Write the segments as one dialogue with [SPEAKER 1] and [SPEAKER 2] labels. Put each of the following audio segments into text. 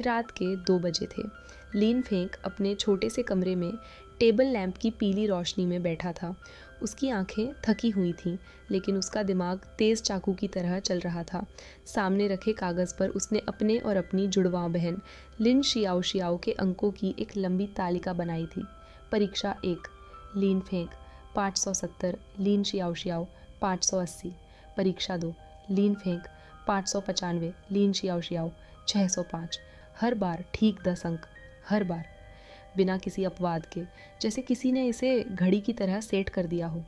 [SPEAKER 1] रात के 2 बजे थे। लीन फेंक अपने छोटे से कमरे में टेबल लैंप की पीली रोशनी में बैठा था। उसकी आंखें थकी हुई थीं, लेकिन उसका दिमाग तेज़ चाकू की तरह चल रहा था। सामने रखे कागज़ पर उसने अपने और अपनी जुड़वां बहन लिन शियाओ शियाओ के अंकों की एक लंबी तालिका बनाई थी। परीक्षा 1 लीन फेंक 570, लीन शियाओ शियाओ 580। परीक्षा 2 लीन फेंक 595, लीन शियाओ शियाओ 605। हर बार ठीक 10 अंक, हर बार, बिना किसी अपवाद के, जैसे किसी ने इसे घड़ी की तरह सेट कर दिया हो।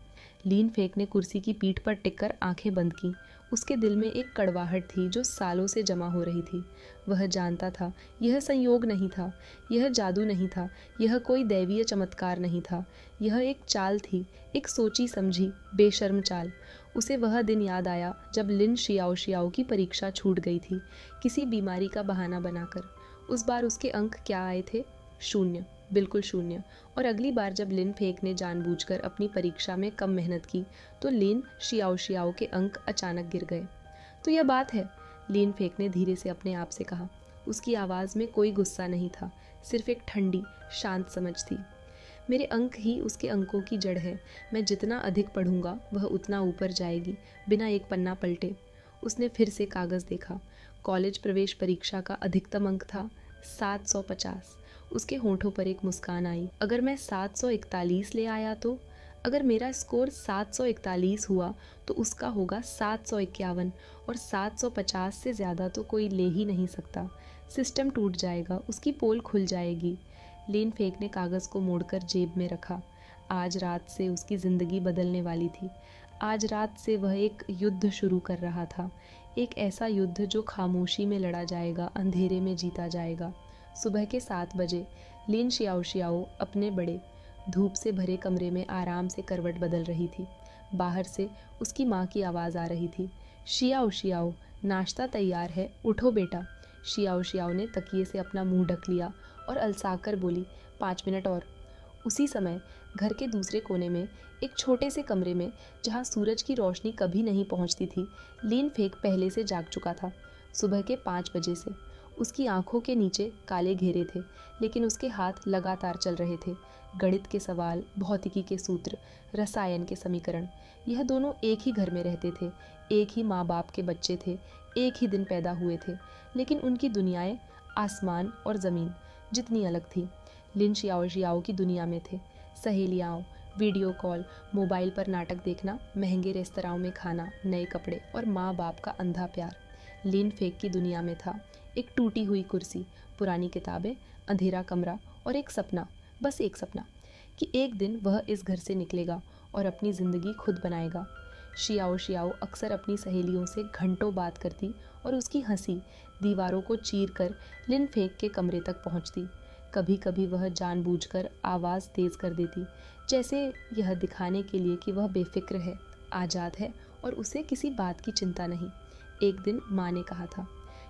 [SPEAKER 1] लीन फेंक ने कुर्सी की पीठ पर टिककर आंखें बंद की। उसके दिल में एक कड़वाहट थी जो सालों से जमा हो रही थी। वह जानता था यह संयोग नहीं था, यह जादू नहीं था, यह कोई दैवीय चमत्कार नहीं था। यह एक चाल थी, एक सोची समझी बेशर्म चाल। उसे वह दिन याद आया जब लिन शियाओ शियाओ की परीक्षा छूट गई थी, किसी बीमारी का बहाना बनाकर। उस बार उसके अंक क्या आए थे? 0, बिल्कुल 0। और अगली बार जब लिन फेंक ने जानबूझकर अपनी परीक्षा में कम मेहनत की तो लिन शियाओ शियाओ के अंक अचानक गिर गए। तो यह बात है, लिन फेंक ने धीरे से अपने आप से कहा। उसकी आवाज़ में कोई गुस्सा नहीं था, सिर्फ एक ठंडी शांत समझ थी। मेरे अंक ही उसके अंकों की जड़ है। मैं जितना अधिक पढ़ूंगा वह उतना ऊपर जाएगी, बिना एक पन्ना पलटे। उसने फिर से कागज़ देखा। कॉलेज प्रवेश परीक्षा का अधिकतम अंक था 750। उसके होंठों पर एक मुस्कान आई। अगर मैं 741 ले आया तो? अगर मेरा स्कोर 741 हुआ तो उसका होगा 751, और 750 से ज़्यादा तो कोई ले ही नहीं सकता। सिस्टम टूट जाएगा, उसकी पोल खुल जाएगी। लीन फेंक ने कागज़ को मोड़कर जेब में रखा। आज रात से उसकी ज़िंदगी बदलने वाली थी। आज रात से वह एक युद्ध शुरू कर रहा था, एक ऐसा युद्ध जो खामोशी में लड़ा जाएगा, अंधेरे में जीता जाएगा। सुबह के 7 बजे लीन शियाओ शियाओ अपने बड़े धूप से भरे कमरे में आराम से करवट बदल रही थी। बाहर से उसकी माँ की आवाज़ आ रही थी, शियाओ शियाओ, नाश्ता तैयार है, उठो बेटा। शियाओ शियाओ ने तकिए से अपना मुंह ढक लिया और अलसाकर बोली, 5 मिनट और। उसी समय घर के दूसरे कोने में एक छोटे से कमरे में, जहाँ सूरज की रोशनी कभी नहीं पहुँचती थी, लीन फेंक पहले से जाग चुका था। सुबह के 5 बजे से उसकी आंखों के नीचे काले घेरे थे, लेकिन उसके हाथ लगातार चल रहे थे। गणित के सवाल, भौतिकी के सूत्र, रसायन के समीकरण। यह दोनों एक ही घर में रहते थे, एक ही माँ बाप के बच्चे थे, एक ही दिन पैदा हुए थे, लेकिन उनकी दुनियाएं आसमान और ज़मीन जितनी अलग थी। लिन शियाओ शियाओ की दुनिया में थे सहेलियाँ, वीडियो कॉल, मोबाइल पर नाटक देखना, महंगे रेस्तरां में खाना, नए कपड़े और माँ बाप का अंधा प्यार। लीन फेंक की दुनिया में था एक टूटी हुई कुर्सी, पुरानी किताबें, अंधेरा कमरा और एक सपना, बस एक सपना, कि एक दिन वह इस घर से निकलेगा और अपनी ज़िंदगी खुद बनाएगा। शियाओ शियाओ अक्सर अपनी सहेलियों से घंटों बात करती और उसकी हंसी दीवारों को चीर कर लिन फेंक के कमरे तक पहुंचती। कभी कभी वह जानबूझकर आवाज़ तेज़ कर देती, जैसे यह दिखाने के लिए कि वह बेफिक्र है, आज़ाद है और उसे किसी बात की चिंता नहीं। एक दिन माँ ने कहा था,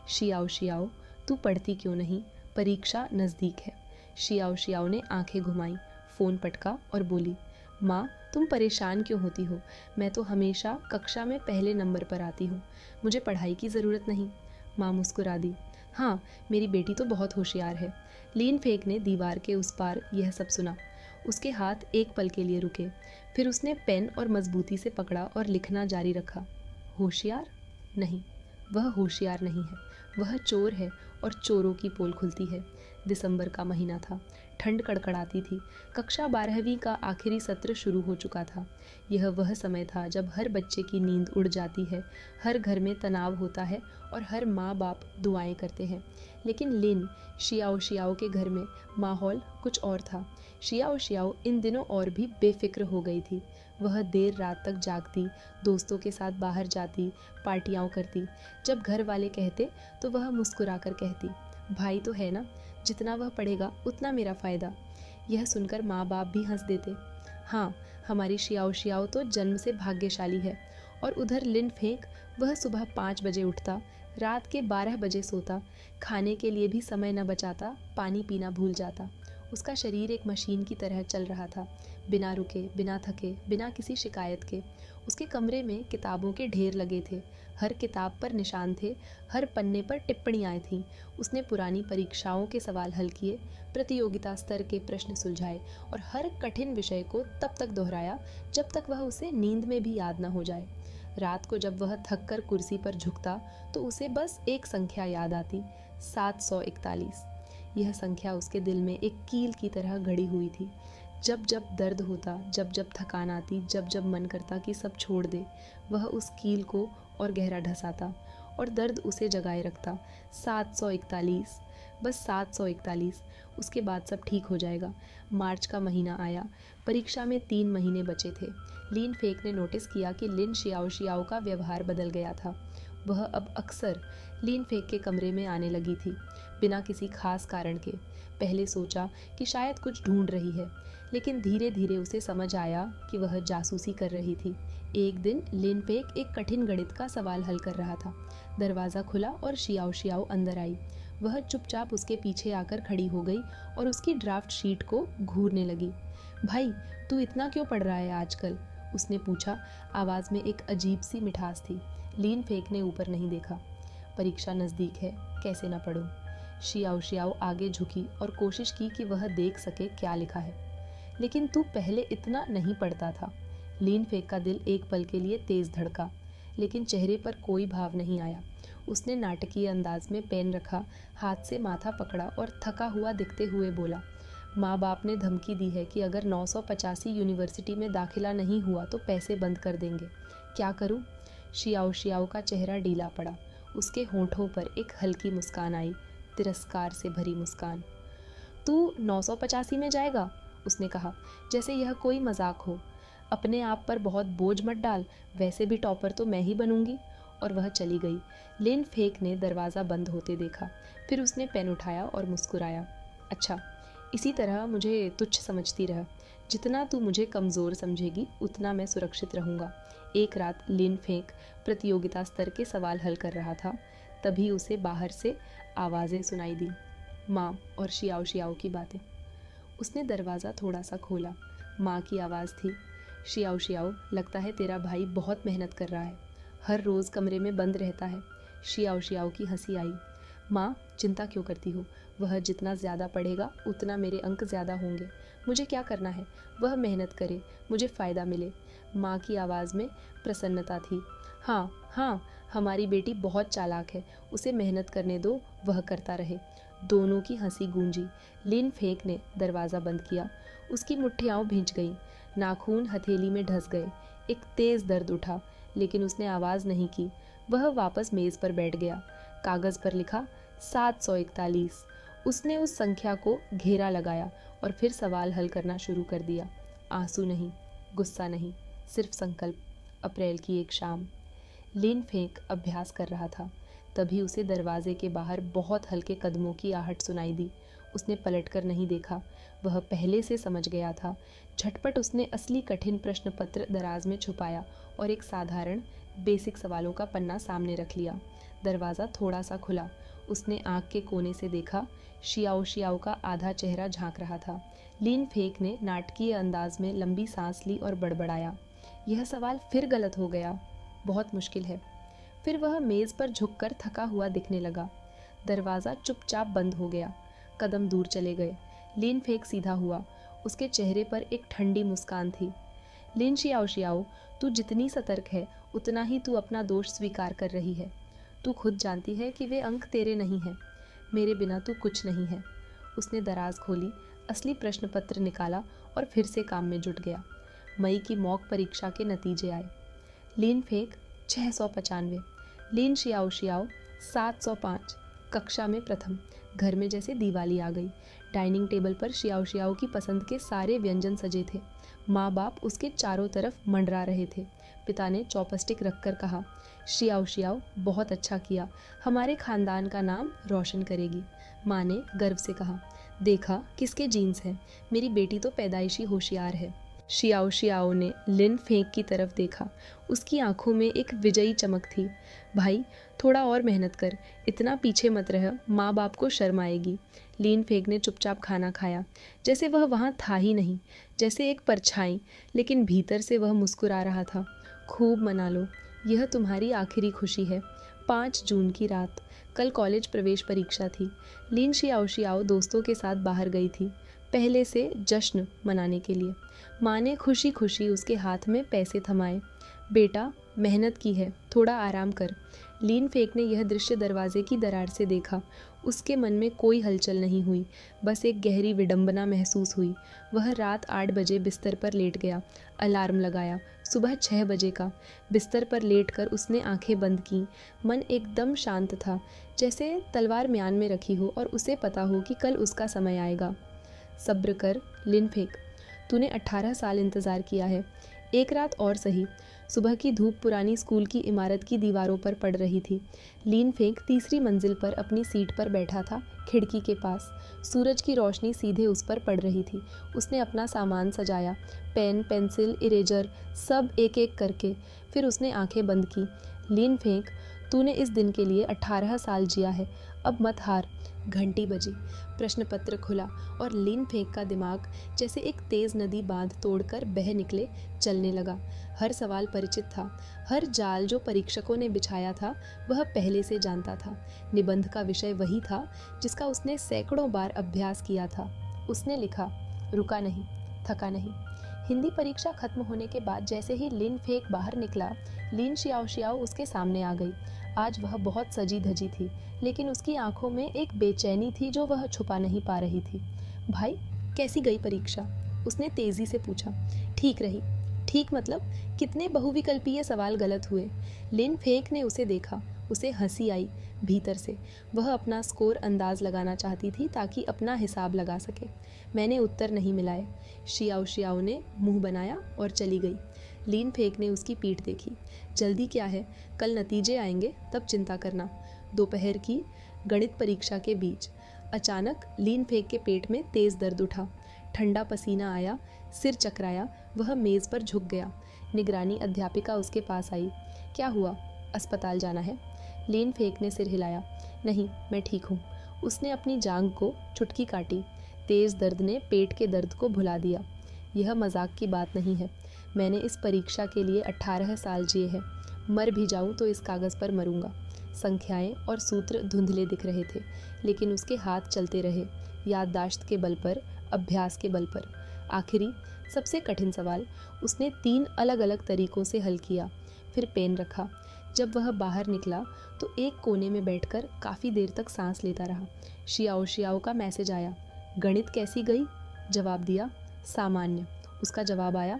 [SPEAKER 1] शियाओ शियाओ, तू पढ़ती क्यों नहीं, परीक्षा नज़दीक है। शियाओ शियाओ ने आंखें घुमाई, फ़ोन पटका और बोली, माँ तुम परेशान क्यों होती हो, मैं तो हमेशा कक्षा में पहले नंबर पर आती हूँ, मुझे पढ़ाई की ज़रूरत नहीं। माँ मुस्कुरा दी, हाँ मेरी बेटी तो बहुत होशियार है। लीन फेंक ने दीवार के उस पार यह सब सुना। उसके हाथ एक पल के लिए रुके, फिर उसने पेन और मजबूती से पकड़ा और लिखना जारी रखा। होशियार नहीं, वह होशियार नहीं है, वह चोर है और चोरों की पोल खुलती है। दिसंबर का महीना था, ठंड कड़कड़ाती थी। कक्षा 12वीं का आखिरी सत्र शुरू हो चुका था। यह वह समय था जब हर बच्चे की नींद उड़ जाती है, हर घर में तनाव होता है और हर माँ बाप दुआएं करते हैं। लेकिन लिन शियाओ शियाओ के घर में माहौल कुछ और था। शियाओ शियाओ इन दिनों और भी बेफिक्र हो गई थी। वह देर रात तक जागती, दोस्तों के साथ बाहर जाती, पार्टियाँ करती। जब घर वाले कहते तो वह मुस्कुरा कर कहती, भाई तो है ना, जितना वह पढ़ेगा उतना मेरा फ़ायदा। यह सुनकर माँ बाप भी हंस देते। हाँ, हमारी शियाओ शियाओ तो जन्म से भाग्यशाली है। और उधर लिन फेंक, वह सुबह 5 बजे उठता, रात के 12 बजे सोता, खाने के लिए भी समय न बचाता, पानी पीना भूल जाता। उसका शरीर एक मशीन की तरह चल रहा था, बिना रुके, बिना थके, बिना किसी शिकायत के। उसके कमरे में किताबों के ढेर लगे थे, हर किताब पर निशान थे, हर पन्ने पर टिप्पणियाँ थीं। उसने पुरानी परीक्षाओं के सवाल हल किए, प्रतियोगिता स्तर के प्रश्न सुलझाए और हर कठिन विषय को तब तक दोहराया जब तक वह उसे नींद में भी याद न हो जाए। रात को जब वह थक कर कुर्सी पर झुकता तो उसे बस एक संख्या याद आती, 741। यह संख्या उसके दिल में एक कील की तरह गड़ी हुई थी। जब जब दर्द होता, जब जब थकान आती, जब जब मन करता कि सब छोड़ दे, वह उस कील को और गहरा ढसाता और दर्द उसे जगाए रखता। 741, बस 741। उसके बाद सब ठीक हो जाएगा। मार्च का महीना आया। परीक्षा में 3 महीने बचे थे। लिन फेक ने नोटिस किया कि लिन शियाओ शियाओ का व्यवहार बदल गया था। वह अब अक्सर लिन फेक के कमरे में आने लगी थी, बिना किसी खास कारण के। पहले सोचा कि शायद कुछ ढूंढ रही है, लेकिन धीरे धीरे उसे समझ आया कि वह जासूसी कर रही थी। एक दिन लिन फेक एक कठिन गणित का सवाल हल कर रहा था। दरवाज़ा खुला और शियाओ शियाओ अंदर आई। वह चुपचाप उसके पीछे आकर खड़ी हो गई और उसकी ड्राफ्ट शीट को घूरने लगी। भाई, तू इतना क्यों पढ़ रहा है आजकल? उसने पूछा। आवाज़ में एक अजीब सी मिठास थी। लिन फेक ने ऊपर नहीं देखा। परीक्षा नज़दीक है, कैसे ना पढ़ूं? शियाओ शियाओ आगे झुकी और कोशिश की कि वह देख सके क्या लिखा है। लेकिन तू पहले इतना नहीं पढ़ता था। लिन फेक का दिल एक पल के लिए तेज धड़का, लेकिन चेहरे पर कोई भाव नहीं आया। उसने नाटकीय अंदाज में पेन रखा, हाथ से माथा पकड़ा और थका हुआ दिखते हुए बोला, माँ बाप ने धमकी दी है कि अगर 985 यूनिवर्सिटी में दाखिला नहीं हुआ तो पैसे बंद कर देंगे। क्या करूँ? शियाओ शियाओ का चेहरा ढीला पड़ा। उसके होंठों पर एक हल्की मुस्कान आई, तिरस्कार से भरी मुस्कान। तू 985 में जाएगा? उसने कहा, जैसे यह कोई मजाक हो। अपने आप पर बहुत बोझ मत डाल, वैसे भी टॉपर तो मैं ही बनूंगी। और वह चली गई। लिन फेक ने दरवाज़ा बंद होते देखा। फिर उसने पेन उठाया और मुस्कुराया। अच्छा, इसी तरह मुझे तुच्छ समझती रह। जितना तू मुझे कमज़ोर समझेगी उतना मैं सुरक्षित रहूँगा। एक रात लिन फेक प्रतियोगिता स्तर के सवाल हल कर रहा था। तभी उसे बाहर से आवाज़ें सुनाई दी, माँ और शियाओ शियाओ की बातें। उसने दरवाज़ा थोड़ा सा खोला। माँ की आवाज़ थी, शियाओ शियाओ, लगता है तेरा भाई बहुत मेहनत कर रहा है, हर रोज़ कमरे में बंद रहता है। शियाओ शियाओ की हंसी आई। माँ, चिंता क्यों करती हो? वह जितना ज़्यादा पढ़ेगा उतना मेरे अंक ज़्यादा होंगे। मुझे क्या करना है? वह मेहनत करे, मुझे फ़ायदा मिले। माँ की आवाज़ में प्रसन्नता थी। हाँ हाँ, हमारी बेटी बहुत चालाक है, उसे मेहनत करने दो, वह करता रहे। दोनों की हंसी गूंजी। लिन फेक ने दरवाज़ा बंद किया। उसकी मुट्ठियाँ भींच गईं, नाखून हथेली में ढस गए। एक तेज़ दर्द उठा, लेकिन उसने आवाज़ नहीं की। वह वापस मेज़ पर बैठ गया। कागज़ पर लिखा 741। उसने उस संख्या को घेरा लगाया और फिर सवाल हल करना शुरू कर दिया। आंसू नहीं, गुस्सा नहीं, सिर्फ संकल्प। अप्रैल की एक शाम। लिन फेक अभ्यास कर रहा था। तभी उसे दरवाजे के बाहर बहुत हल्के कदमों की आहट सुनाई दी। उसने पलटकर नहीं देखा। वह पहले से समझ गया था। झटपट उसने असली कठिन प्रश्न पत्र दराज में छुपाया और एक साधारण बेसिक सवालों का पन्ना सामने रख लिया। दरवाज़ा थोड़ा सा खुला। उसने आँख के कोने से देखा। शियाओ शियाओ का आधा चेहरा झांक रहा था। लिन फेक ने नाटकीय अंदाज में लंबी सांस ली और बड़बड़ाया, यह सवाल फिर गलत हो गया, बहुत मुश्किल है। फिर वह मेज़ पर झुककर थका हुआ दिखने लगा। दरवाज़ा चुपचाप बंद हो गया। कदम दूर चले गए। लिन फेक सीधा हुआ। उसके चेहरे पर एक ठंडी मुस्कान थी। लिन शियाओ शियाओ, तू जितनी सतर्क है उतना ही तू अपना दोष स्वीकार कर रही है। तू खुद जानती है कि वे अंक तेरे नहीं हैं। मेरे बिना तू कुछ नहीं है। उसने दराज खोली, असली प्रश्न पत्र निकाला और फिर से काम में जुट गया। मई की मॉक परीक्षा के नतीजे आए। लिन फेक 695, लिन शियाओ शियाओ 705। कक्षा में प्रथम। घर में जैसे दिवाली आ गई। डाइनिंग टेबल पर शियाओ शियाओ की पसंद के सारे व्यंजन सजे थे। माँ बाप उसके चारों तरफ मंडरा रहे थे। पिता ने चॉपस्टिक रखकर कहा, शियाओ शियाओ, बहुत अच्छा किया, हमारे खानदान का नाम रोशन करेगी। माँ ने गर्व से कहा, देखा किसके जीन्स हैं, मेरी बेटी तो पैदाइशी होशियार है। शियाओ शियाओ ने लिन फेक की तरफ देखा। उसकी आंखों में एक विजयी चमक थी। भाई, थोड़ा और मेहनत कर, इतना पीछे मत रह, माँ बाप को शर्म आएगी। लिन फेक ने चुपचाप खाना खाया, जैसे वह वहाँ था ही नहीं, जैसे एक परछाई, लेकिन भीतर से वह मुस्कुरा रहा था। खूब मना लो, यह तुम्हारी आखिरी खुशी है। 5 जून की रात, कल कॉलेज प्रवेश परीक्षा थी। लिन शियाओ दोस्तों के साथ बाहर गई थी, पहले से जश्न मनाने के लिए। माँ ने खुशी खुशी उसके हाथ में पैसे थमाए। बेटा, मेहनत की है, थोड़ा आराम कर। लिन फेक ने यह दृश्य दरवाजे की दरार से देखा। उसके मन में कोई हलचल नहीं हुई, बस एक गहरी विडंबना महसूस हुई। वह रात 8 बजे बिस्तर पर लेट गया। अलार्म लगाया, सुबह 6 बजे का। बिस्तर पर लेटकर उसने आंखें बंद कीं। मन एकदम शांत था, जैसे तलवार म्यान में रखी हो और उसे पता हो कि कल उसका समय आएगा। सब्र कर लिन फेक, तूने 18 साल इंतज़ार किया है। एक रात और सही। सुबह की धूप पुरानी स्कूल की इमारत की दीवारों पर पड़ रही थी। लिन फेंक तीसरी मंजिल पर अपनी सीट पर बैठा था, खिड़की के पास। सूरज की रोशनी सीधे उस पर पड़ रही थी। उसने अपना सामान सजाया, पेन, पेंसिल, इरेजर, सब एक एक करके। फिर उसने आंखें बंद की। लिन फेंक, तूने इस दिन के लिए 18 साल जिया है, अब मत हार। घंटी बजी, प्रश्न पत्र खुला और लिन फेंक का दिमाग जैसे एक तेज़ नदी बांध तोड़कर बह निकले चलने लगा। हर सवाल परिचित था, हर जाल जो परीक्षकों ने बिछाया था वह पहले से जानता था। निबंध का विषय वही था जिसका उसने सैकड़ों बार अभ्यास किया था। उसने लिखा, रुका नहीं, थका नहीं। हिंदी परीक्षा खत्म होने के बाद जैसे ही लिन फेक बाहर निकला, लिन शियाओ उसके सामने आ गई। आज वह बहुत सजी धजी थी, लेकिन उसकी आंखों में एक बेचैनी थी जो वह छुपा नहीं पा रही थी। भाई, कैसी गई परीक्षा? उसने तेजी से पूछा। ठीक रही। ठीक मतलब? कितने बहुविकल्पीय सवाल गलत हुए? लिन फेक ने उसे देखा। उसे हंसी आई भीतर से। वह अपना स्कोर अंदाज लगाना चाहती थी ताकि अपना हिसाब लगा सके। मैंने उत्तर नहीं मिलाए। शियाओ ने मुंह बनाया और चली गई। लिन फेक ने उसकी पीठ देखी। जल्दी क्या है, कल नतीजे आएंगे, तब चिंता करना। दोपहर की गणित परीक्षा के बीच अचानक लिन फेक के पेट में तेज़ दर्द उठा। ठंडा पसीना आया, सिर चकराया, वह मेज़ पर झुक गया। निगरानी अध्यापिका उसके पास आई। क्या हुआ, अस्पताल जाना है? लिन फेक ने सिर हिलाया। नहीं, मैं ठीक हूँ। उसने अपनी जांघ को चुटकी काटी। तेज़ दर्द ने पेट के दर्द को भुला दिया। यह मजाक की बात नहीं है। मैंने इस परीक्षा के लिए 18 साल जिए हैं। मर भी जाऊं तो इस कागज़ पर मरूंगा। संख्याएं और सूत्र धुंधले दिख रहे थे, लेकिन उसके हाथ चलते रहे, याददाश्त के बल पर, अभ्यास के बल पर। आखिरी, सबसे कठिन सवाल उसने 3 अलग अलग तरीकों से हल किया, फिर पेन रखा। जब वह बाहर निकला तो एक कोने में बैठकर काफ़ी देर तक सांस लेता रहा। शियाओ का मैसेज आया। गणित कैसी गई? जवाब दिया, सामान्य। उसका जवाब आया,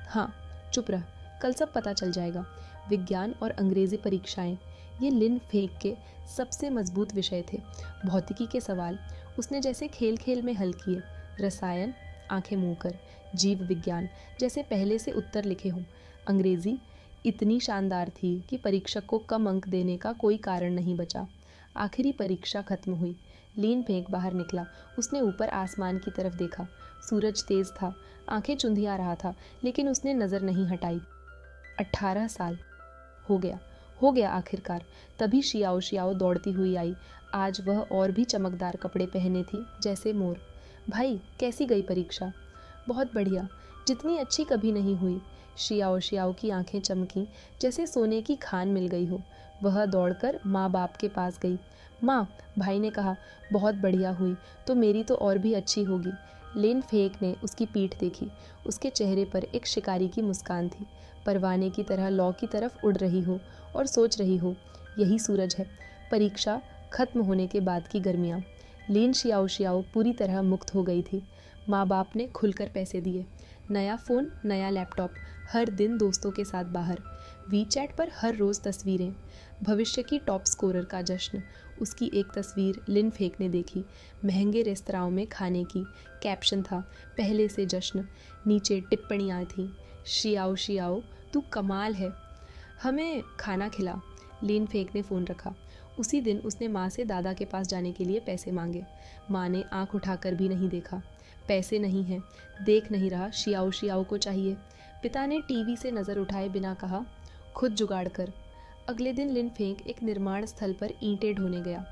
[SPEAKER 1] हाँ, चुप रह, कल सब पता चल जाएगा। विज्ञान और अंग्रेज़ी परीक्षाएं, ये लिन फेक के सबसे मजबूत विषय थे। भौतिकी के सवाल उसने जैसे खेल खेल में हल किए। रसायन, आंखें मूंद कर। जीव विज्ञान, जैसे पहले से उत्तर लिखे हों। अंग्रेज़ी इतनी शानदार थी कि परीक्षक को कम अंक देने का कोई कारण नहीं बचा। आखिरी परीक्षा खत्म हुई। लिन फेंक बाहर निकला। उसने ऊपर आसमान की तरफ देखा। सूरज तेज था, आंखें चुंधिया रहा था, लेकिन उसने नज़र नहीं हटाई। 18 साल हो गया आखिरकार। तभी शियाओ दौड़ती हुई आई। आज वह और भी चमकदार कपड़े पहने थी, जैसे मोर। भाई, कैसी गई परीक्षा? बहुत बढ़िया, जितनी अच्छी कभी नहीं हुई। शियाओ की आंखें चमकीं, जैसे सोने की खान मिल गई हो। वह दौड़कर माँ बाप के पास गई। माँ, भाई ने कहा, बहुत बढ़िया हुई, तो मेरी तो और भी अच्छी होगी। लिन फेक ने उसकी पीठ देखी। उसके चेहरे पर एक शिकारी की मुस्कान थी, परवाने की तरह लौ की तरफ उड़ रही हो और सोच रही हो, यही सूरज है, परीक्षा खत्म होने के बाद की गर्मियाँ। लिन शियाओ पूरी तरह मुक्त हो गई थी। माँ बाप ने खुलकर पैसे दिए। नया फ़ोन, नया लैपटॉप, हर दिन दोस्तों के साथ बाहर। वीचैट पर हर रोज़ तस्वीरें। भविष्य की टॉप स्कोरर का जश्न। उसकी एक तस्वीर लिन फेक ने देखी, महंगे रेस्तराओं में खाने की। कैप्शन था, पहले से जश्न। नीचे टिप्पणियाँ थीं, शियाओ तू कमाल है, हमें खाना खिला। लिन फेक ने फ़ोन रखा। उसी दिन उसने माँ से दादा के पास जाने के लिए पैसे मांगे। माँ ने आंख उठाकर भी नहीं देखा। पैसे नहीं हैं, देख नहीं रहा, शियाओ को चाहिए। पिता ने टीवी से नज़र उठाए बिना कहा, खुद जुगाड़ कर। अगले दिन लिन फेंक एक निर्माण स्थल पर ईंटें ढोने गया।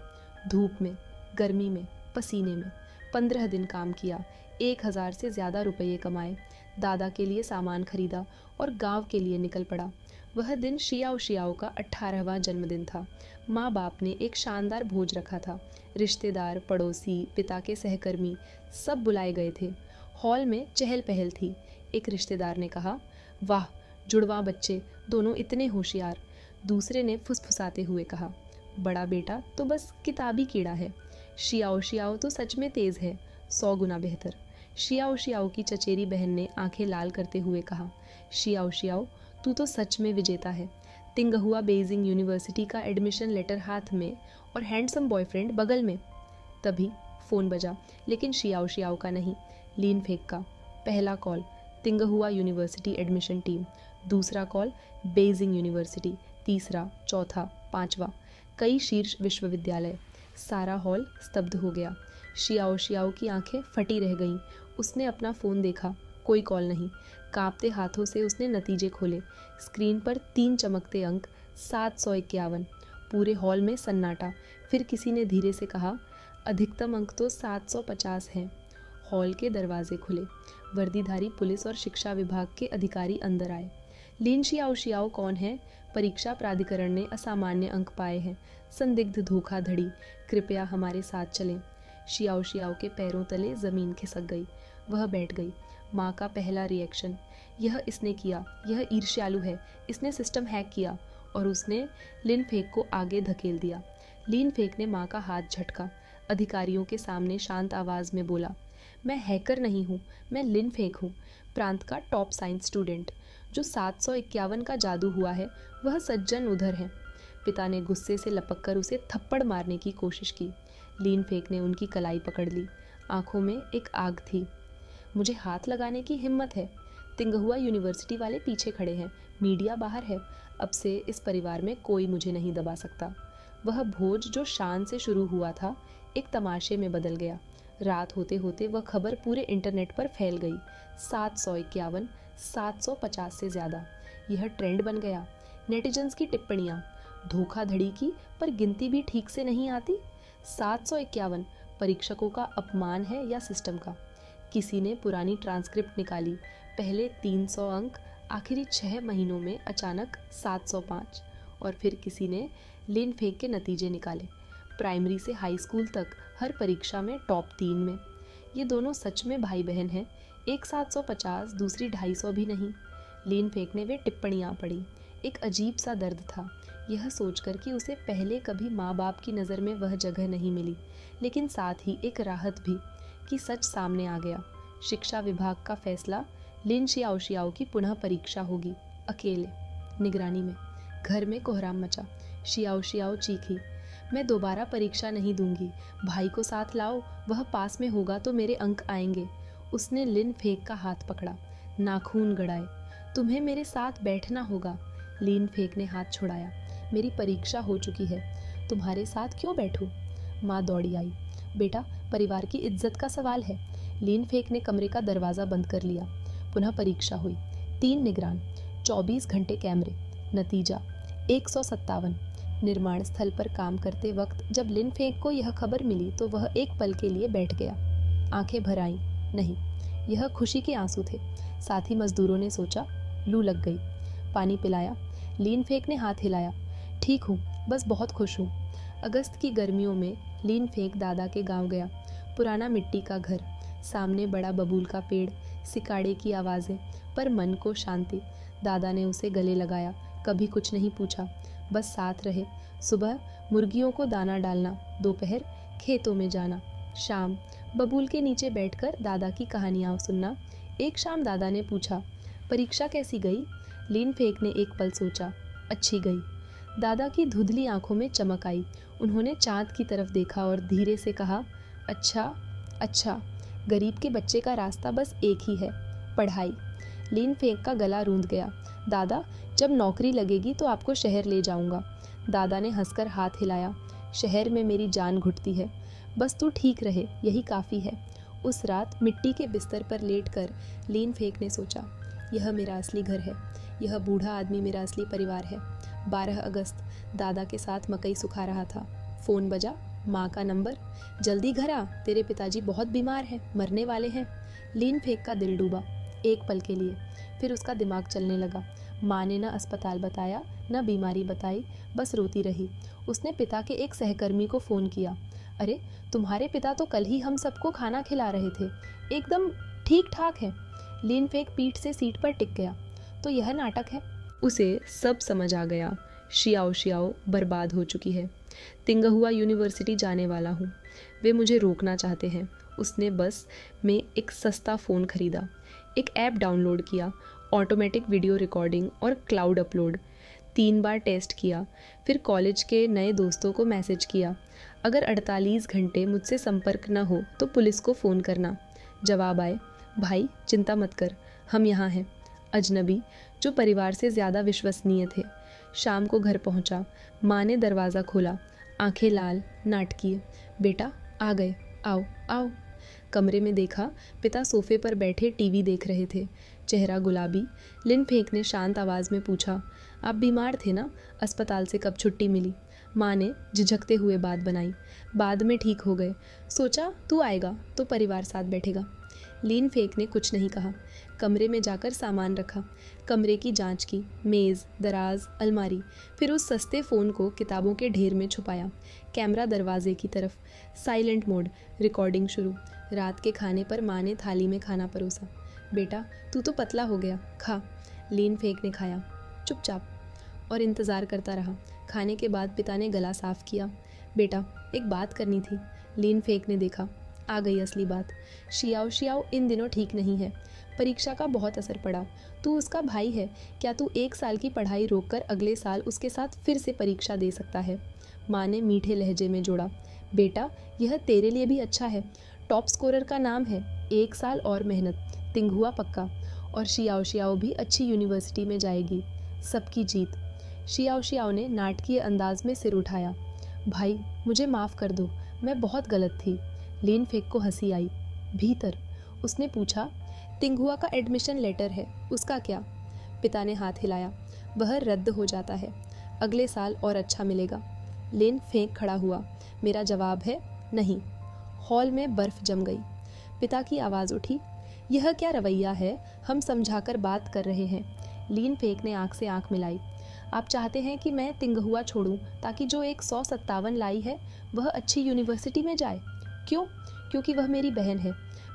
[SPEAKER 1] धूप में, गर्मी में, पसीने में। 15 दिन काम किया, 1000 से ज़्यादा रुपये कमाए। दादा के लिए सामान खरीदा और गांव के लिए निकल पड़ा। वह दिन शियाओ शियाओ का 18वां जन्मदिन था। माँ बाप ने एक शानदार भोज रखा था। रिश्तेदार, पड़ोसी, पिता के सहकर्मी सब बुलाए गए थे। हॉल में चहल पहल थी। एक रिश्तेदार ने कहा, वाह जुड़वा बच्चे, दोनों इतने होशियार। दूसरे ने फुसफुसाते हुए कहा, बड़ा बेटा तो बस किताबी कीड़ा है, शियाओ शियाओ तो सच में तेज़ है, 100 गुना बेहतर। शियाओ शियाओ की चचेरी बहन ने आंखें लाल करते हुए कहा, शियाओ शियाओ तू तो सच में विजेता है। तिंगहुआ बेइजिंग यूनिवर्सिटी का एडमिशन लेटर हाथ में और हैंडसम बॉयफ्रेंड बगल में। तभी फ़ोन बजा, लेकिन शियाओ शियाओ का नहीं, लीन फेक का। पहला कॉल तिंगहुआ यूनिवर्सिटी एडमिशन टीम, दूसरा कॉल बेइजिंग यूनिवर्सिटी, तीसरा, चौथा, पांचवा, कई शीर्ष विश्वविद्यालय। सारा हॉल स्तब्ध हो गया। शियाओ शियाओ की आंखें फटी रह गईं। उसने अपना फ़ोन देखा, कोई कॉल नहीं। कांपते हाथों से उसने नतीजे खोले। स्क्रीन पर 3 चमकते अंक, 751। पूरे हॉल में सन्नाटा। फिर किसी ने धीरे से कहा, अधिकतम अंक तो 750 हैं। हॉल के दरवाजे खुले। वर्दीधारी पुलिस और शिक्षा विभाग के अधिकारी अंदर आए। लीन शियाओ शियाओ कौन है? परीक्षा प्राधिकरण ने असामान्य अंक पाए हैं। संदिग्ध धोखाधड़ी, कृपया हमारे साथ चलें। शियाओ शियाओ के पैरों तले ज़मीन खिसक गई। वह बैठ गई। माँ का पहला रिएक्शन, यह इसने किया, यह ईर्ष्यालु है, इसने सिस्टम हैक किया। और उसने लिन फेक को आगे धकेल दिया। लिन फेक ने माँ का हाथ झटका। अधिकारियों के सामने शांत आवाज़ में बोला, मैं हैकर नहीं हूँ, मैं लिन फेक हूँ, प्रांत का टॉप साइंस स्टूडेंट। जो 751 का जादू हुआ है वह सज्जन उधर है। पिता ने गुस्से से लपक कर उसे थप्पड़ मारने की कोशिश की। लीन फेक ने उनकी कलाई पकड़ ली। आंखों में एक आग थी। मुझे हाथ लगाने की हिम्मत है। तिंगहुआ यूनिवर्सिटी वाले पीछे खड़े हैं, मीडिया बाहर है। अब से इस परिवार में कोई मुझे नहीं दबा सकता। वह भोज जो शान से शुरू हुआ था एक तमाशे में बदल गया। रात होते होते वह खबर पूरे इंटरनेट पर फैल गई। 751, 750 से ज़्यादा, यह ट्रेंड बन गया। नेटिजन्स की टिप्पणियाँ, धोखाधड़ी की पर गिनती भी ठीक से नहीं आती। 751 परीक्षकों का अपमान है या सिस्टम का। किसी ने पुरानी ट्रांसक्रिप्ट निकाली, पहले 300 अंक, आखिरी 6 महीनों में अचानक 705। और फिर किसी ने लिन फेक के नतीजे निकाले, प्राइमरी से हाई स्कूल तक हर परीक्षा में टॉप 3 में। ये दोनों सच में भाई बहन हैं, एक 750, दूसरी 250 भी नहीं। लिन फेक ने वे टिप्पणियाँ पढ़ी। एक अजीब सा दर्द था, यह सोचकर कि उसे पहले कभी माँ बाप की नज़र में वह जगह नहीं मिली, लेकिन साथ ही एक राहत भी कि सच सामने आ गया। शिक्षा विभाग का फैसला, लिन शियाओ शियाओ की पुनः परीक्षा होगी, अकेले, निगरानी में। घर में कोहराम मचा। शियाओ शियाओ चीखी, मैं दोबारा परीक्षा नहीं दूंगी, भाई को साथ लाओ, वह पास में होगा तो मेरे अंक आएंगे। उसने लिन फेक का हाथ पकड़ा, नाखून गड़ाए, तुम्हें मेरे साथ बैठना होगा। लिन फेक ने हाथ छुड़ाया, मेरी परीक्षा हो चुकी है, तुम्हारे साथ क्यों बैठूं? माँ दौड़ी आई, बेटा परिवार की इज्जत का सवाल है। लिन फेक ने कमरे का दरवाज़ा बंद कर लिया। पुनः परीक्षा हुई। 3 निगरान, 24 घंटे कैमरे। नतीजा 157। निर्माण स्थल पर काम करते वक्त जब लिन फेक को यह खबर मिली तो वह एक पल के लिए बैठ गया। आंखें भर आईं। नहीं, यह खुशी के आंसू थे। साथी मजदूरों ने सोचा, लू लग गई। पानी पिलाया। लिन फेक ने हाथ हिलाया, ठीक हूँ, बस बहुत खुश हूँ। अगस्त की गर्मियों में लिन फेक दादा के गांव गया। पुराना मिट्टी का घर, सामने बड़ा बबूल का पेड़, सिकाड़े की आवाज़ें, पर मन को शांति। दादा ने उसे गले लगाया, कभी कुछ नहीं पूछा, बस साथ रहे। सुबह मुर्गियों को दाना डालना, दोपहर खेतों में जाना, शाम बबूल के नीचे बैठकर दादा की कहानियाँ सुनना। एक शाम दादा ने पूछा, परीक्षा कैसी गई? लिन फेक ने एक पल सोचा, अच्छी गई। दादा की धुंधली आंखों में चमक आई। उन्होंने चाँद की तरफ देखा और धीरे से कहा, अच्छा अच्छा, गरीब के बच्चे का रास्ता बस एक ही है, पढ़ाई। लिन फेक का गला रूंध गया। दादा, जब नौकरी लगेगी तो आपको शहर ले जाऊंगा। दादा ने हंसकर हाथ हिलाया, शहर में मेरी जान घुटती है, बस तू ठीक रहे, यही काफ़ी है। उस रात मिट्टी के बिस्तर पर लेटकर लिन फेक ने सोचा, यह मेरा असली घर है, यह बूढ़ा आदमी मेरा असली परिवार है। 12 अगस्त, दादा के साथ मकई सुखा रहा था। फ़ोन बजा, माँ का नंबर, जल्दी घर आ, तेरे पिताजी बहुत बीमार हैं, मरने वाले हैं। लिन फेक का दिल डूबा, एक पल के लिए, फिर उसका दिमाग चलने लगा। माँ ने न अस्पताल बताया न बीमारी बताई, बस रोती रही। उसने पिता के एक सहकर्मी को फ़ोन किया। अरे, तुम्हारे पिता तो कल ही हम सबको खाना खिला रहे थे, एकदम ठीक ठाक है। लीन फेंक पीठ से सीट पर टिक गया। तो यह नाटक है। उसे सब समझ आ गया। शियाओ शियाओ बर्बाद हो चुकी है। तिंगहुआ यूनिवर्सिटी जाने वाला हूँ। वे मुझे रोकना चाहते हैं। उसने बस में एक सस्ता फ़ोन खरीदा, एक ऐप डाउनलोड किया, ऑटोमेटिक वीडियो रिकॉर्डिंग और क्लाउड अपलोड। 3 बार टेस्ट किया, फिर कॉलेज के नए दोस्तों को मैसेज किया, अगर 48 घंटे मुझसे संपर्क न हो तो पुलिस को फ़ोन करना। जवाब आए, भाई चिंता मत कर, हम यहाँ हैं। अजनबी जो परिवार से ज़्यादा विश्वसनीय थे। शाम को घर पहुँचा। माँ ने दरवाज़ा खोला, आंखें लाल, नाटकीय। बेटा आ गए, आओ आओ। कमरे में देखा, पिता सोफे पर बैठे टीवी देख रहे थे, चेहरा गुलाबी। लिन फेंक ने शांत आवाज़ में पूछा, आप बीमार थे ना? अस्पताल से कब छुट्टी मिली? माँ ने झिझकते हुए बात बनाई, बाद में ठीक हो गए। सोचा तू आएगा तो परिवार साथ बैठेगा। लीन फेंक ने कुछ नहीं कहा। कमरे में जाकर सामान रखा, कमरे की जांच की, मेज़, दराज, अलमारी, फिर उस सस्ते फ़ोन को किताबों के ढेर में छुपाया। कैमरा दरवाजे की तरफ, साइलेंट मोड, रिकॉर्डिंग शुरू। रात के खाने पर माँ ने थाली में खाना परोसा। बेटा तू तो पतला हो गया, खा। लीन फेंक ने खाया, चुपचाप, और इंतज़ार करता रहा। खाने के बाद पिता ने गला साफ किया। बेटा एक बात करनी थी। लीन फेंक ने देखा, आ गई असली बात। शियाओ शियाओ इन दिनों ठीक नहीं है, परीक्षा का बहुत असर पड़ा। तू उसका भाई है, क्या तू 1 साल की पढ़ाई रोककर अगले साल उसके साथ फिर से परीक्षा दे सकता है? माँ ने मीठे लहजे में जोड़ा, बेटा यह तेरे लिए भी अच्छा है। टॉप स्कोरर का नाम है, 1 साल और मेहनत, तिंगहुआ पक्का। और शियाओ शियाओ भी अच्छी यूनिवर्सिटी में जाएगी। सबकी जीत। शियाओ शियाओ ने नाटकीय अंदाज में सिर उठाया। भाई मुझे माफ़ कर दो, मैं बहुत गलत थी। लीन फेंक को हंसी आई। भीतर उसने पूछा, तिंगहुआ का एडमिशन लेटर है, उसका क्या? पिता ने हाथ हिलाया, वह रद्द हो जाता है, अगले साल और अच्छा मिलेगा। लीन फेंक खड़ा हुआ, मेरा जवाब है नहीं। हॉल में बर्फ जम गई। पिता की आवाज़ उठी, यह क्या रवैया है, हम समझाकर बात कर रहे हैं। लीन फेंक ने आँख से आँख मिलाई। आप चाहते हैं कि मैं तिंगहुआ छोड़ूं ताकि जो एक 157 लाई है वह अच्छी यूनिवर्सिटी में जाए? क्यों? क्योंकि वह मेरी बहन है।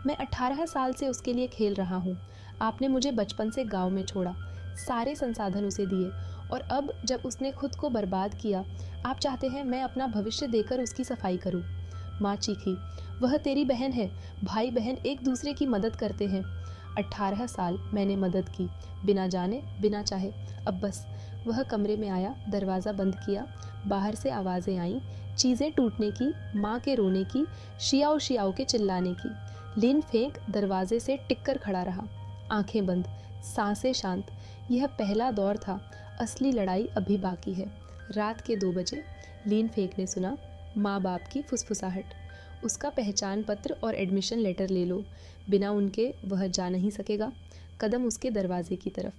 [SPEAKER 1] मैं 18 साल से उसके लिए खेल रहा हूँ। आपने मुझे बचपन से गांव में छोड़ा, सारे संसाधन उसे दिए, और अब जब उसने खुद को बर्बाद किया, आप चाहते हैं मैं अपना भविष्य देकर उसकी सफाई करूँ? माँ चीखी, वह तेरी बहन है, भाई बहन एक दूसरे की मदद करते हैं। 18 साल मैंने मदद की, बिना जाने बिना चाहे। अब बस। वह कमरे में आया, दरवाज़ा बंद किया। बाहर से आवाज़ें आईं, चीज़ें टूटने की, माँ के रोने की, शियाओ शियाओ के चिल्लाने की। लिन फेंक दरवाजे से टिक कर खड़ा रहा, आंखें बंद, सांसें शांत। यह पहला दौर था, असली लड़ाई अभी बाकी है। रात के 2 बजे लिन फेंक ने सुना माँ बाप की फुसफुसाहट। उसका पहचान पत्र और एडमिशन लेटर ले लो, बिना उनके वह जा नहीं सकेगा। कदम उसके दरवाजे की तरफ।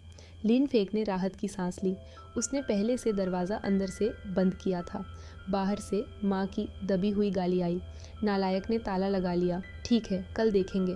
[SPEAKER 1] लिन फेंक ने राहत की सांस ली। उसने पहले से दरवाज़ा अंदर से बंद किया था। बाहर से माँ की दबी हुई गाली आई, नालायक ने ताला लगा लिया, ठीक है कल देखेंगे।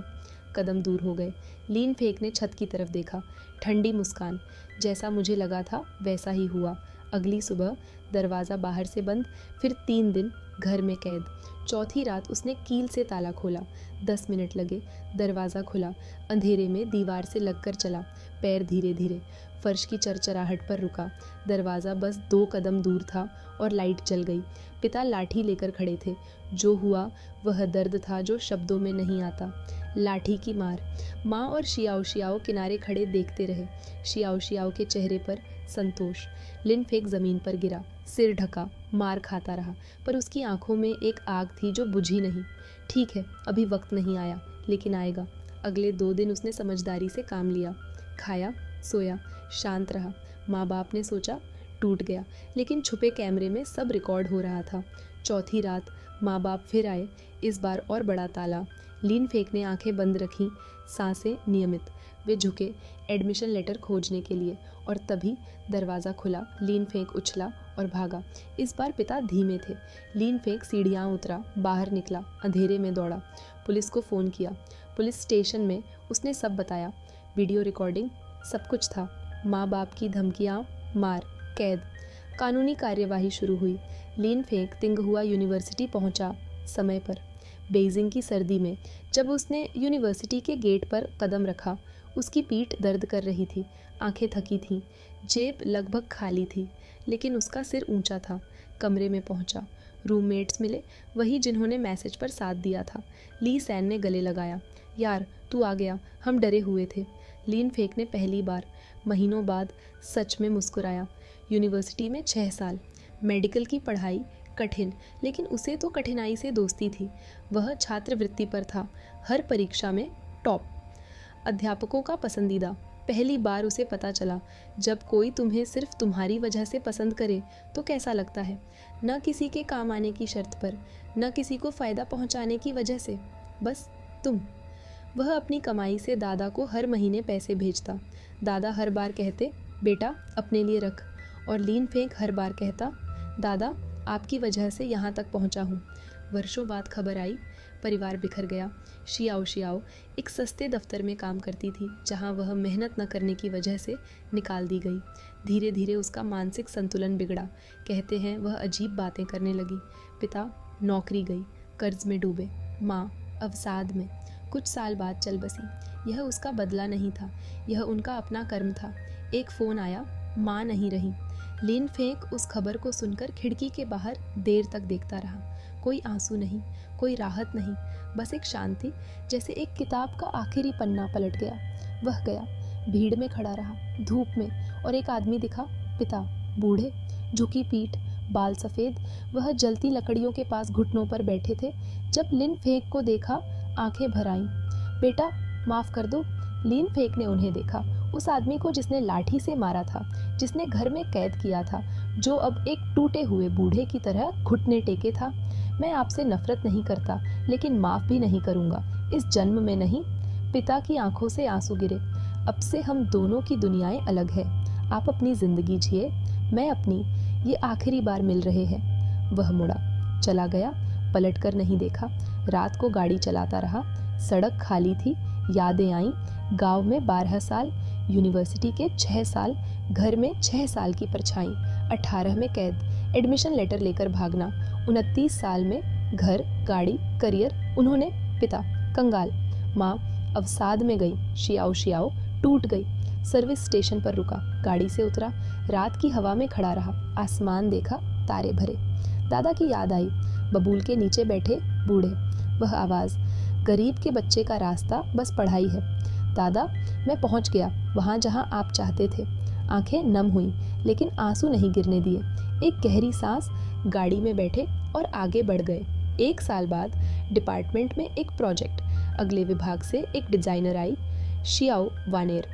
[SPEAKER 1] कदम दूर हो गए। लिन फेंक ने छत की तरफ देखा, ठंडी मुस्कान। जैसा मुझे लगा था वैसा ही हुआ। अगली सुबह दरवाज़ा बाहर से बंद, फिर 3 दिन घर में कैद। चौथी रात उसने कील से ताला खोला। 10 मिनट लगे, दरवाज़ा खुला। अंधेरे में दीवार से लगकर चला, पैर धीरे धीरे। फर्श की चरचराहट पर रुका। दरवाज़ा बस 2 कदम दूर था और लाइट जल गई। पिता लाठी लेकर खड़े थे। जो हुआ वह दर्द था जो शब्दों में नहीं आता। लाठी की मार। माँ और शियाओ शियाओ किनारे खड़े देखते रहे। शियाओ शियाओ के चेहरे पर संतोष। लिन फेंक ज़मीन पर गिरा, सिर ढका, मार खाता रहा, पर उसकी आंखों में एक आग थी जो बुझी नहीं। ठीक है, अभी वक्त नहीं आया, लेकिन आएगा। अगले 2 दिन उसने समझदारी से काम लिया, खाया, सोया, शांत रहा। माँ बाप ने सोचा टूट गया, लेकिन छुपे कैमरे में सब रिकॉर्ड हो रहा था। चौथी रात माँ बाप फिर आए, इस बार और बड़ा ताला। लिन फेंक ने आंखें बंद रखीं, सांसें नियमित। वे झुके एडमिशन लेटर खोजने के लिए, और तभी दरवाज़ा खुला। लिन फेंक उछला और भागा। इस बार पिता धीमे थे। लिन फेंक सीढ़ियाँ उतरा, बाहर निकला, अंधेरे में दौड़ा। पुलिस को फ़ोन किया। पुलिस स्टेशन में उसने सब बताया, वीडियो रिकॉर्डिंग, सब कुछ था। माँ बाप की धमकियाँ, मार, कैद। कानूनी कार्यवाही शुरू हुई। लीन फेंग तिंगहुआ यूनिवर्सिटी पहुंचा समय पर। बेइजिंग की सर्दी में जब उसने यूनिवर्सिटी के गेट पर कदम रखा, उसकी पीठ दर्द कर रही थी, आंखें थकी थीं, जेब लगभग खाली थी, लेकिन उसका सिर ऊंचा था। कमरे में पहुंचा। रूममेट्स मिले, वही जिन्होंने मैसेज पर साथ दिया था। ली सैन ने गले लगाया। यार, तू आ गया, हम डरे हुए थे। लीन फेंक ने पहली बार महीनों बाद सच में मुस्कुराया। यूनिवर्सिटी में 6 साल, मेडिकल की पढ़ाई कठिन, लेकिन उसे तो कठिनाई से दोस्ती थी। वह छात्रवृत्ति पर था, हर परीक्षा में टॉप, अध्यापकों का पसंदीदा। पहली बार उसे पता चला, जब कोई तुम्हें सिर्फ तुम्हारी वजह से पसंद करे तो कैसा लगता है। न किसी के काम आने की शर्त पर, न किसी को फ़ायदा पहुंचाने की वजह से, बस तुम। वह अपनी कमाई से दादा को हर महीने पैसे भेजता। दादा हर बार कहते, बेटा अपने लिए रख, और लीन फेंक हर बार कहता, दादा आपकी वजह से यहाँ तक पहुँचा हूँ। वर्षों बाद खबर आई, परिवार बिखर गया। शियाओ शियाओ एक सस्ते दफ्तर में काम करती थी, जहाँ वह मेहनत न करने की वजह से निकाल दी गई। धीरे धीरे उसका मानसिक संतुलन बिगड़ा। कहते हैं वह अजीब बातें करने लगी। पिता नौकरी गई, कर्ज में डूबे। माँ अवसाद में। कुछ साल बाद चल बसी। यह उसका बदला नहीं था, यह उनका अपना कर्म था। एक फ़ोन आया, माँ नहीं रही। लीन फेंक उस खबर को सुनकर खिड़की के बाहर देर तक देखता रहा। कोई आंसू नहीं, कोई राहत नहीं, बस एक शांति, जैसे एक किताब का आखिरी पन्ना पलट गया। वह गया, भीड़ में खड़ा रहा, धूप में, और एक आदमी दिखा, पिता, बूढ़े, झुकी पीठ, बाल सफ़ेद। वह जलती लकड़ियों के पास घुटनों पर बैठे थे। जब लिन फेंक को देखा, आंखें भर आईं। बेटा माफ़ कर दो। लीन फेंक ने उन्हें देखा, उस आदमी को जिसने लाठी से मारा था, जिसने घर में कैद किया था, जो अब एक टूटे हुए बूढ़े की तरह घुटने टेके था। मैं आपसे नफरत नहीं करता, लेकिन माफ़ भी नहीं करूँगा, इस जन्म में नहीं। पिता की आंखों से आंसू गिरे। अब से हम दोनों की दुनियाएं अलग है। आप अपनी ज़िंदगी जिए, मैं अपनी। ये आखिरी बार मिल रहे हैं। वह मुड़ा, चला गया, पलटकर नहीं देखा। रात को गाड़ी चलाता रहा। सड़क खाली थी। यादें आईं। गांव में 12 साल, यूनिवर्सिटी के 6 साल, घर में 6 साल की परछाई, 18 में कैद, एडमिशन लेटर लेकर भागना, 29 साल में घर, गाड़ी, करियर। उन्होंने पिता कंगाल। माँ अवसाद में गई। शियाओ शियाओ टूट गई। सर्विस स्टेशन पर रुका, गाड़ी से उतरा, रात की हवा में खड़ा रहा, आसमान देखा, तारे भरे। दादा की याद आई, बबूल के नीचे बैठे बूढ़े। वह आवाज़, गरीब के बच्चे का रास्ता बस पढ़ाई है। दादा मैं पहुंच गया वहां जहां आप चाहते थे। आंखें नम हुई, लेकिन आंसू नहीं गिरने दिए। एक गहरी सांस, गाड़ी में बैठे और आगे बढ़ गए। 1 साल बाद डिपार्टमेंट में एक प्रोजेक्ट, अगले विभाग से एक डिज़ाइनर आई, शियाओ वानेर।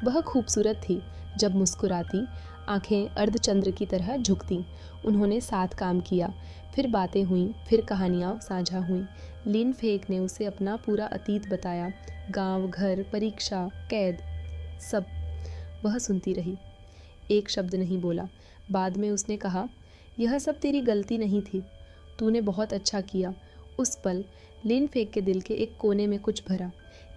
[SPEAKER 1] वह खूबसूरत थी, जब मुस्कुराती आंखें अर्धचंद्र की तरह झुकती। उन्होंने साथ काम किया, फिर बातें हुईं, फिर कहानियाँ साझा हुईं। लिन फेक ने उसे अपना पूरा अतीत बताया, गांव, घर, परीक्षा, कैद, सब। वह सुनती रही, एक शब्द नहीं बोला। बाद में उसने कहा, यह सब तेरी गलती नहीं थी, तूने बहुत अच्छा किया। उस पल लिन फेक के दिल के एक कोने में कुछ भरा,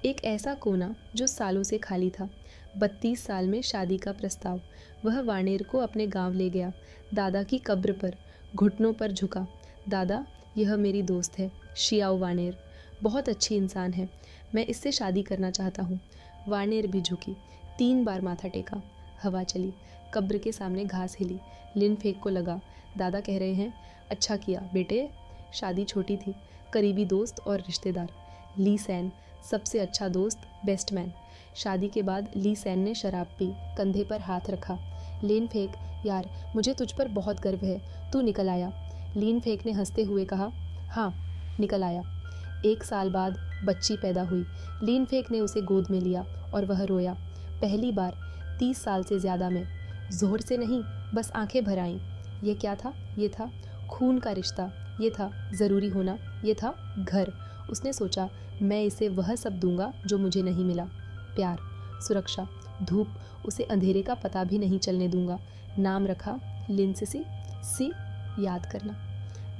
[SPEAKER 1] एक ऐसा कोना जो सालों से खाली था। 32 साल में शादी का प्रस्ताव। वह वानेर को अपने गांव ले गया, दादा की कब्र पर, घुटनों पर झुका। दादा, यह मेरी दोस्त है, शियाओ वानेर, बहुत अच्छी इंसान है, मैं इससे शादी करना चाहता हूँ। वानेर भी झुकी, 3 बार माथा टेका। हवा चली, कब्र के सामने घास हिली। लिन फेक को लगा, दादा कह रहे हैं, अच्छा किया बेटे। शादी छोटी थी, करीबी दोस्त और रिश्तेदार। ली सैन सबसे अच्छा दोस्त, बेस्ट मैन। शादी के बाद ली सैन ने शराब पी, कंधे पर हाथ रखा। लिन फेक, यार मुझे तुझ पर बहुत गर्व है, तू निकल आया। लिन फेक ने हंसते हुए कहा, हाँ निकल आया। 1 साल बाद बच्ची पैदा हुई। लिन फेक ने उसे गोद में लिया और वह रोया, पहली बार 30 साल से ज़्यादा में। जोर से नहीं, बस आंखें भर आईं। ये क्या था? ये था खून का रिश्ता, ये था ज़रूरी होना, ये था घर। उसने सोचा, मैं इसे वह सब दूंगा जो मुझे नहीं मिला, प्यार, सुरक्षा, धूप। उसे अंधेरे का पता भी नहीं चलने दूंगा। नाम रखा लिनसिसी, सी याद करना।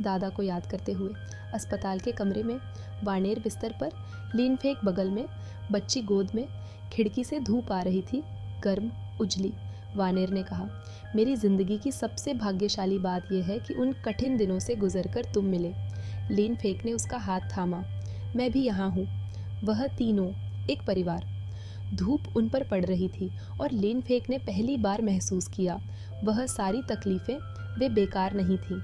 [SPEAKER 1] दादा को याद करते हुए अस्पताल के कमरे में, वानेर बिस्तर पर, लिन फेक बगल में, बच्ची गोद में। खिड़की से धूप आ रही थी, गर्म, उजली। वानेर ने कहा, मेरी जिंदगी की सबसे भाग्यशाली बात यह है कि उन कठिन दिनों से गुजरकर तुम मिले। लीन फेंक ने उसका हाथ थामा। मैं भी यहाँ हूँ। वह तीनों, एक परिवार। धूप उन पर पड़ रही थी और लीन फेंक ने पहली बार महसूस किया वह सारी तकलीफ़ें वे बेकार नहीं थीं।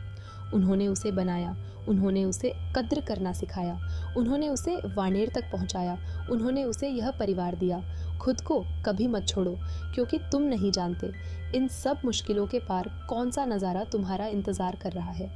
[SPEAKER 1] उन्होंने उसे बनाया, उन्होंने उसे कद्र करना सिखाया, उन्होंने उसे वानेर तक पहुंचाया, उन्होंने उसे यह परिवार दिया। खुद को कभी मत छोड़ो, क्योंकि तुम नहीं जानते इन सब मुश्किलों के पार कौन सा नज़ारा तुम्हारा इंतज़ार कर रहा है।